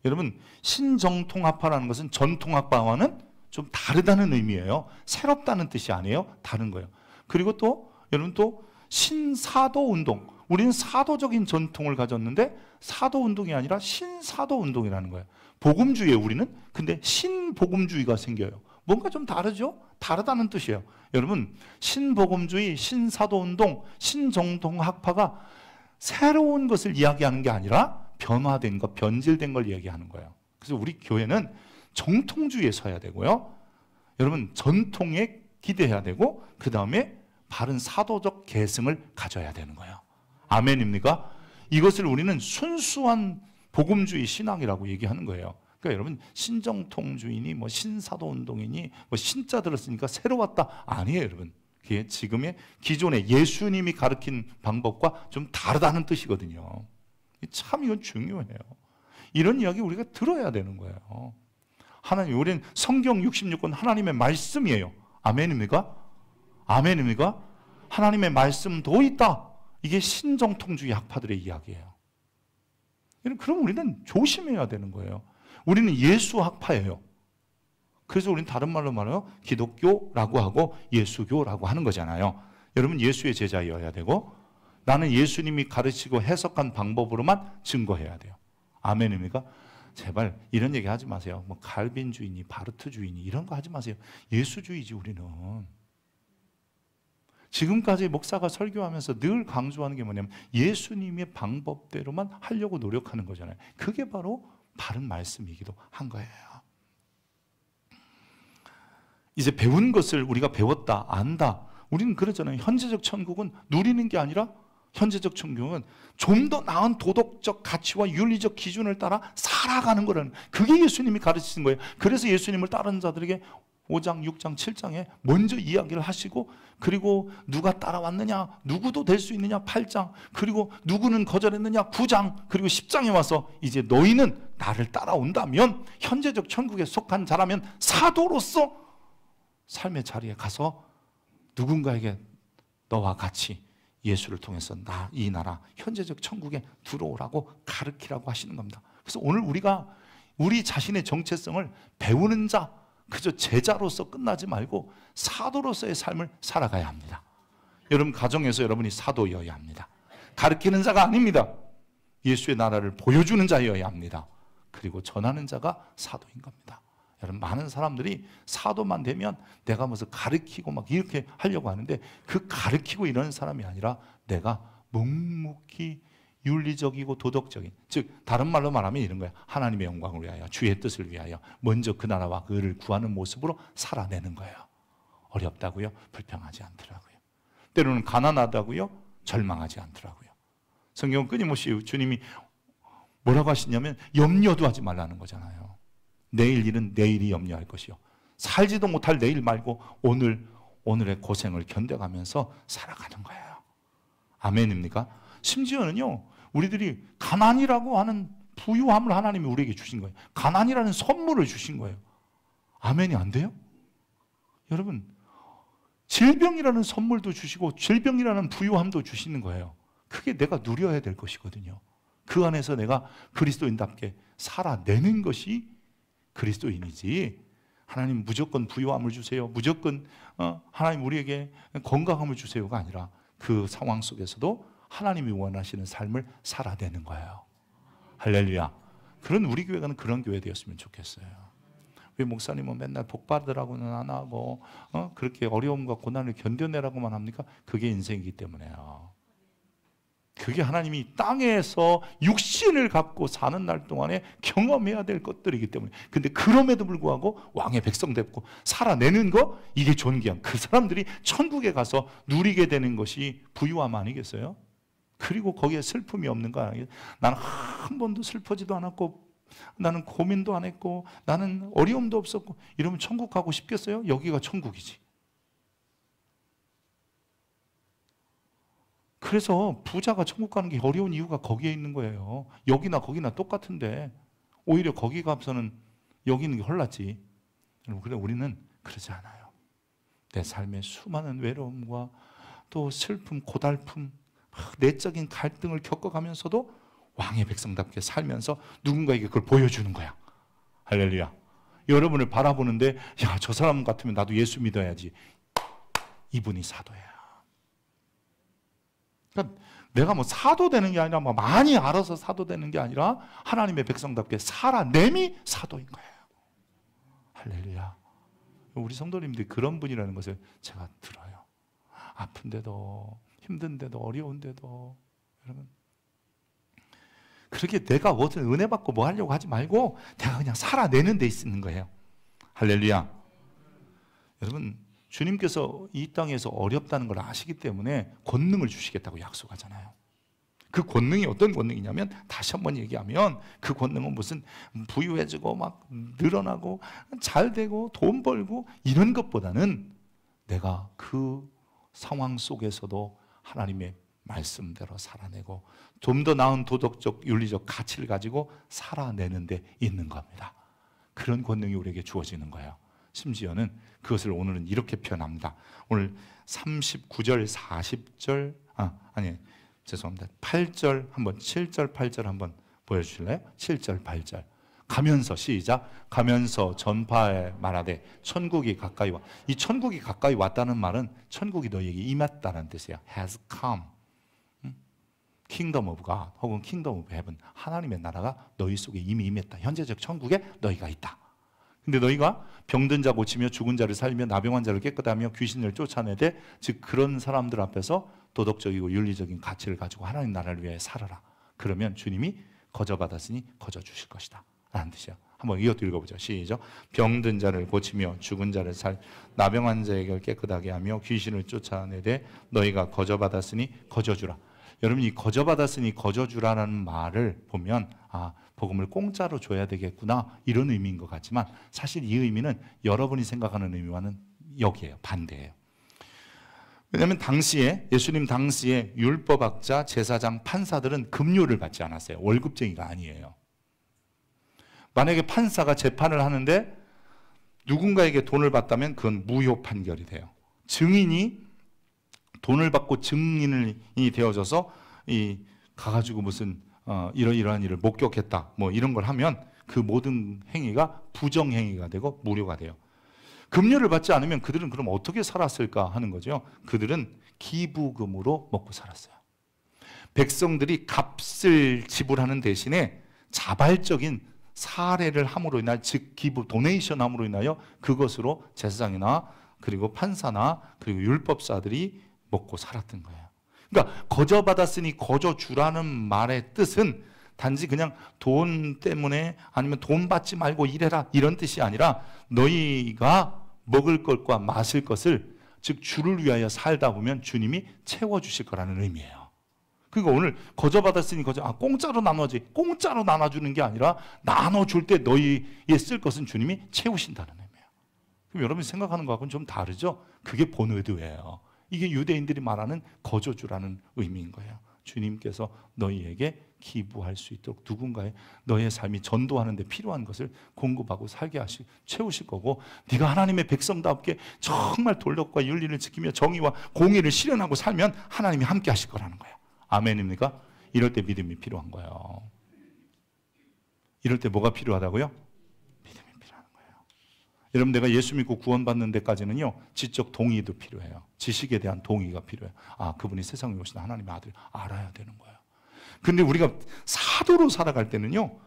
여러분 신정통 학파라는 것은 전통 학파와는 좀 다르다는 의미예요. 새롭다는 뜻이 아니에요. 다른 거예요. 그리고 또 여러분 또 신사도 운동. 우리는 사도적인 전통을 가졌는데 사도 운동이 아니라 신사도 운동이라는 거예요. 복음주의에 우리는 근데 신복음주의가 생겨요. 뭔가 좀 다르죠? 다르다는 뜻이에요. 여러분 신복음주의, 신사도운동, 신정통 학파가 새로운 것을 이야기하는 게 아니라 변화된 것, 변질된 걸 이야기하는 거예요. 그래서 우리 교회는 정통주의에 서야 되고요. 여러분 전통에 기대해야 되고 그 다음에 바른 사도적 계승을 가져야 되는 거예요. 아멘입니까? 이것을 우리는 순수한 복음주의 신앙이라고 얘기하는 거예요. 그러니까 여러분 신정통주의니 뭐 신사도운동이니 뭐 신자 들었으니까 새로 왔다 아니에요. 여러분 그게 지금의 기존의 예수님이 가르친 방법과 좀 다르다는 뜻이거든요. 참 이건 중요해요. 이런 이야기 우리가 들어야 되는 거예요. 하나님, 우리는 성경 66권 하나님의 말씀이에요. 아멘입니까? 아멘입니까? 하나님의 말씀도 있다. 이게 신정통주의 학파들의 이야기예요. 그럼 우리는 조심해야 되는 거예요. 우리는 예수 학파예요. 그래서 우리는 다른 말로 말해요. 기독교라고 하고 예수교라고 하는 거잖아요. 여러분 예수의 제자여야 되고 나는 예수님이 가르치고 해석한 방법으로만 증거해야 돼요. 아멘입니까? 제발 이런 얘기 하지 마세요. 뭐 칼빈주의니 바르트주의니 이런 거 하지 마세요. 예수주의지 우리는. 지금까지 목사가 설교하면서 늘 강조하는 게 뭐냐면 예수님의 방법대로만 하려고 노력하는 거잖아요. 그게 바로 바른 말씀이기도 한 거예요. 이제 배운 것을 우리가 배웠다, 안다. 우리는 그러잖아요. 현재적 천국은 누리는 게 아니라 현재적 천국은 좀 더 나은 도덕적 가치와 윤리적 기준을 따라 살아가는 거라는, 그게 예수님이 가르치신 거예요. 그래서 예수님을 따르는 자들에게 5장, 6장, 7장에 먼저 이야기를 하시고, 그리고 누가 따라왔느냐, 누구도 될 수 있느냐 8장, 그리고 누구는 거절했느냐 9장, 그리고 10장에 와서 이제 너희는 나를 따라온다면 현재적 천국에 속한 자라면 사도로서 삶의 자리에 가서 누군가에게 너와 같이 예수를 통해서 이 나라 현재적 천국에 들어오라고 가르치라고 하시는 겁니다. 그래서 오늘 우리가 우리 자신의 정체성을 배우는 자, 그저 제자로서 끝나지 말고 사도로서의 삶을 살아가야 합니다. 여러분 가정에서 여러분이 사도여야 합니다. 가르치는 자가 아닙니다. 예수의 나라를 보여주는 자여야 합니다. 그리고 전하는 자가 사도인 겁니다. 여러분 많은 사람들이 사도만 되면 내가 무슨 가르치고 막 이렇게 하려고 하는데, 그 가르치고 이러는 사람이 아니라 내가 묵묵히 윤리적이고 도덕적인, 즉 다른 말로 말하면 이런 거야. 하나님의 영광을 위하여, 주의 뜻을 위하여 먼저 그 나라와 그를 구하는 모습으로 살아내는 거예요. 어렵다고요? 불평하지 않더라고요. 때로는 가난하다고요? 절망하지 않더라고요. 성경은 끊임없이 주님이 뭐라고 하시냐면 염려도 하지 말라는 거잖아요. 내일 일은 내일이 염려할 것이요, 살지도 못할 내일 말고 오늘의 고생을 견뎌가면서 살아가는 거예요. 아멘입니까? 심지어는요, 우리들이 가난이라고 하는 부유함을 하나님이 우리에게 주신 거예요. 가난이라는 선물을 주신 거예요. 아멘이 안 돼요? 여러분, 질병이라는 선물도 주시고 질병이라는 부유함도 주시는 거예요. 그게 내가 누려야 될 것이거든요. 그 안에서 내가 그리스도인답게 살아내는 것이 그리스도인이지, 하나님 무조건 부유함을 주세요, 무조건 하나님 우리에게 건강함을 주세요가 아니라 그 상황 속에서도 하나님이 원하시는 삶을 살아내는 거예요. 할렐루야. 그런 우리 교회가 그런 교회 되었으면 좋겠어요. 왜 목사님은 맨날 복 받으라고는 안 하고 그렇게 어려움과 고난을 견뎌내라고만 합니까? 그게 인생이기 때문에요. 그게 하나님이 땅에서 육신을 갖고 사는 날 동안에 경험해야 될 것들이기 때문에. 근데 그럼에도 불구하고 왕의 백성 됐고 살아내는 거, 이게 존귀함. 그 사람들이 천국에 가서 누리게 되는 것이 부유함 아니겠어요? 그리고 거기에 슬픔이 없는 거 아니겠어요? 나는 한 번도 슬퍼지도 않았고, 나는 고민도 안 했고, 나는 어려움도 없었고, 이러면 천국 가고 싶겠어요? 여기가 천국이지. 그래서 부자가 천국 가는 게 어려운 이유가 거기에 있는 거예요. 여기나 거기나 똑같은데 오히려 거기 가서는 여기 있는 게 헐났지. 그런데 우리는 그러지 않아요. 내 삶의 수많은 외로움과 또 슬픔, 고달픔, 내적인 갈등을 겪어가면서도 왕의 백성답게 살면서 누군가에게 그걸 보여주는 거야. 할렐루야. 여러분을 바라보는데, 야, 저 사람 같으면 나도 예수 믿어야지. 이분이 사도야. 그러니까 내가 뭐 사도 되는 게 아니라, 뭐 많이 알아서 사도 되는 게 아니라 하나님의 백성답게 살아냄이 사도인 거예요. 할렐루야. 우리 성도님들이 그런 분이라는 것을 제가 들어요. 아픈데도, 힘든데도, 어려운데도. 여러분, 그렇게 내가 어떤 은혜 받고 뭐 하려고 하지 말고 내가 그냥 살아내는 데 있는 거예요. 할렐루야. 여러분, 주님께서 이 땅에서 어렵다는 걸 아시기 때문에 권능을 주시겠다고 약속하잖아요. 그 권능이 어떤 권능이냐면, 다시 한번 얘기하면 그 권능은 무슨 부유해지고 막 늘어나고 잘 되고 돈 벌고 이런 것보다는 내가 그 상황 속에서도 하나님의 말씀대로 살아내고 좀 더 나은 도덕적 윤리적 가치를 가지고 살아내는 데 있는 겁니다. 그런 권능이 우리에게 주어지는 거예요. 심지어는 그것을 오늘은 이렇게 표현합니다. 오늘 39절, 40절, 죄송합니다. 8절 한번, 7절, 8절 한번 보여주실래요? 7절, 8절. 가면서, 시작. 가면서 전파에 말하되 천국이 가까이 와. 이 천국이 가까이 왔다는 말은 천국이 너희에게 임했다는 뜻이에요. has come. Kingdom of God 혹은 Kingdom of Heaven, 하나님의 나라가 너희 속에 이미 임했다. 현재적 천국에 너희가 있다. 근데 너희가 병든 자 고치며 죽은 자를 살리며 나병한 자를 깨끗하며 귀신을 쫓아내되, 즉 그런 사람들 앞에서 도덕적이고 윤리적인 가치를 가지고 하나님 나라를 위해 살아라. 그러면 주님이 거저받았으니 거저 주실 것이다 라는 뜻이야. 한번 이것도 읽어보죠. 시작. 병든 자를 고치며 죽은 자를 나병한 자에게 깨끗하게 하며 귀신을 쫓아내되 너희가 거저받았으니 거저 주라. 여러분, 이 거저받았으니 거저 주라는 말을 보면 복음을 공짜로 줘야 되겠구나 이런 의미인 것 같지만, 사실 이 의미는 여러분이 생각하는 의미와는 여기에요. 반대예요. 왜냐하면 당시에, 예수님 당시에 율법학자, 제사장, 판사들은 급료를 받지 않았어요. 월급쟁이가 아니에요. 만약에 판사가 재판을 하는데 누군가에게 돈을 받다면 그건 무효 판결이 돼요. 증인이 돈을 받고 증인이 되어져서 가가지고 무슨 이러이러한 일을 목격했다 뭐 이런 걸 하면 그 모든 행위가 부정행위가 되고 무효가 돼요. 급료를 받지 않으면 그들은 그럼 어떻게 살았을까 하는 거죠. 그들은 기부금으로 먹고 살았어요. 백성들이 값을 지불하는 대신에 자발적인 사례를 함으로 인하여, 즉 기부, 도네이션 함으로 인하여 그것으로 제사장이나 그리고 판사나 그리고 율법사들이 먹고 살았던 거예요. 그러니까 거저 받았으니 거저 주라는 말의 뜻은 단지 그냥 돈 때문에 아니면 돈 받지 말고 일해라 이런 뜻이 아니라 너희가 먹을 것과 마실 것을 즉 주를 위하여 살다 보면 주님이 채워주실 거라는 의미예요. 그러니까 오늘 거저 받았으니 공짜로 나눠지 공짜로 나눠주는 게 아니라 나눠줄 때 너희의 쓸 것은 주님이 채우신다는 의미예요. 그럼 여러분이 생각하는 것하고는 좀 다르죠? 그게 본 의도예요. 이게 유대인들이 말하는 거저주라는 의미인 거예요. 주님께서 너희에게 기부할 수 있도록 누군가의 너의 삶이 전도하는 데 필요한 것을 공급하고 살게 하시고 채우실 거고, 네가 하나님의 백성답게 정말 도덕과 윤리를 지키며 정의와 공의를 실현하고 살면 하나님이 함께 하실 거라는 거예요. 아멘입니까? 이럴 때 믿음이 필요한 거예요. 이럴 때 뭐가 필요하다고요? 믿음이 필요한 거예요. 여러분, 내가 예수 믿고 구원받는 데까지는요, 지적 동의도 필요해요. 지식에 대한 동의가 필요해요. 아, 그분이 세상에 오신 하나님의 아들 알아야 되는 거예요. 근데 우리가 사도로 살아갈 때는요,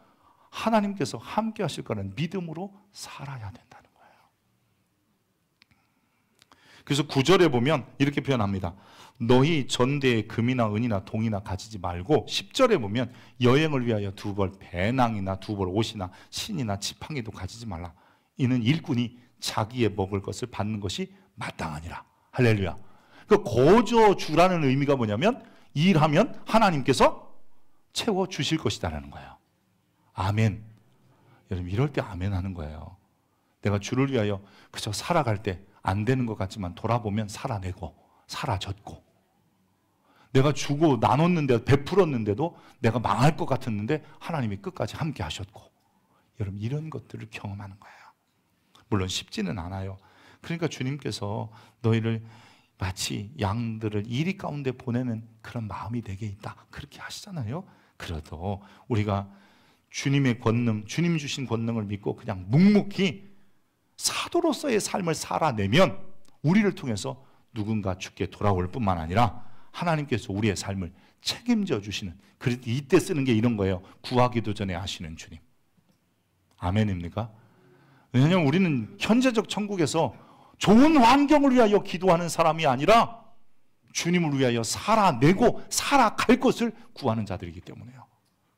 하나님께서 함께 하실 거라는 믿음으로 살아야 된다는 거예요. 그래서 9절에 보면 이렇게 표현합니다. 너희 전대에 금이나 은이나 동이나 가지지 말고, 10절에 보면 여행을 위하여 두 벌 배낭이나 두 벌 옷이나 신이나 지팡이도 가지지 말라. 이는 일꾼이 자기의 먹을 것을 받는 것이 마땅하니라. 할렐루야. 그 거저 주라는 의미가 뭐냐면 일하면 하나님께서 채워 주실 것이다라는 거예요. 아멘. 여러분, 이럴 때 아멘 하는 거예요. 내가 주를 위하여 그저 살아갈 때 안 되는 것 같지만 돌아보면 살아내고 살아졌고, 내가 주고 나눴는데 베풀었는데도 내가 망할 것 같았는데 하나님이 끝까지 함께 하셨고, 여러분 이런 것들을 경험하는 거예요. 물론 쉽지는 않아요. 그러니까 주님께서 너희를 마치 양들을 이리 가운데 보내는 그런 마음이 내게 있다 그렇게 하시잖아요. 그래도 우리가 주님의 권능, 주님 주신 권능을 믿고 그냥 묵묵히 사도로서의 삶을 살아내면 우리를 통해서 누군가 주께 돌아올 뿐만 아니라 하나님께서 우리의 삶을 책임져 주시는, 그래도 이때 쓰는 게 이런 거예요. 구하기도 전에 아시는 주님. 아멘입니까? 왜냐하면 우리는 현재적 천국에서 좋은 환경을 위하여 기도하는 사람이 아니라 주님을 위하여 살아내고 살아갈 것을 구하는 자들이기 때문에요.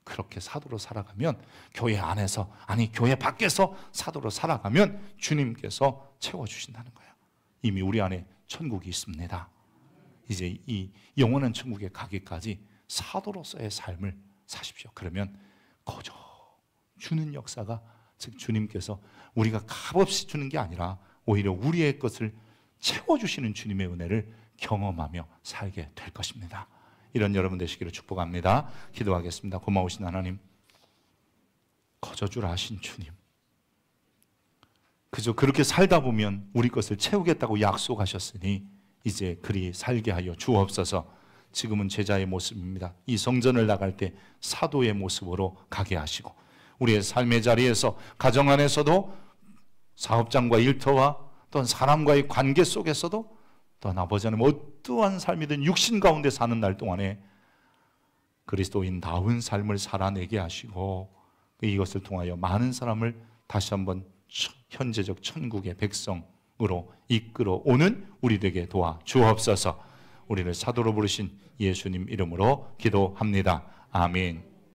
그렇게 사도로 살아가면, 교회 안에서 아니 교회 밖에서 사도로 살아가면 주님께서 채워주신다는 거예요. 이미 우리 안에 천국이 있습니다. 이제 이 영원한 천국에 가기까지 사도로서의 삶을 사십시오. 그러면 거저 주는 역사가, 즉 주님께서 우리가 값없이 주는 게 아니라 오히려 우리의 것을 채워주시는 주님의 은혜를 경험하며 살게 될 것입니다. 이런 여러분 되시기를 축복합니다. 기도하겠습니다. 고마우신 하나님, 거저주라 하신 주님, 그저 그렇게 살다 보면 우리 것을 채우겠다고 약속하셨으니 이제 그리 살게 하여 주옵소서. 지금은 제자의 모습입니다. 이 성전을 나갈 때 사도의 모습으로 가게 하시고, 우리의 삶의 자리에서 가정 안에서도 사업장과 일터와 또한 사람과의 관계 속에서도 또한 아버지 하나님 어떠한 삶이든 육신 가운데 사는 날 동안에 그리스도인다운 삶을 살아내게 하시고, 이것을 통하여 많은 사람을 다시 한번 현재적 천국의 백성으로 이끌어 오는 우리 되게 도와 주옵소서. 우리를 사도로 부르신 예수님 이름으로 기도합니다. 아멘.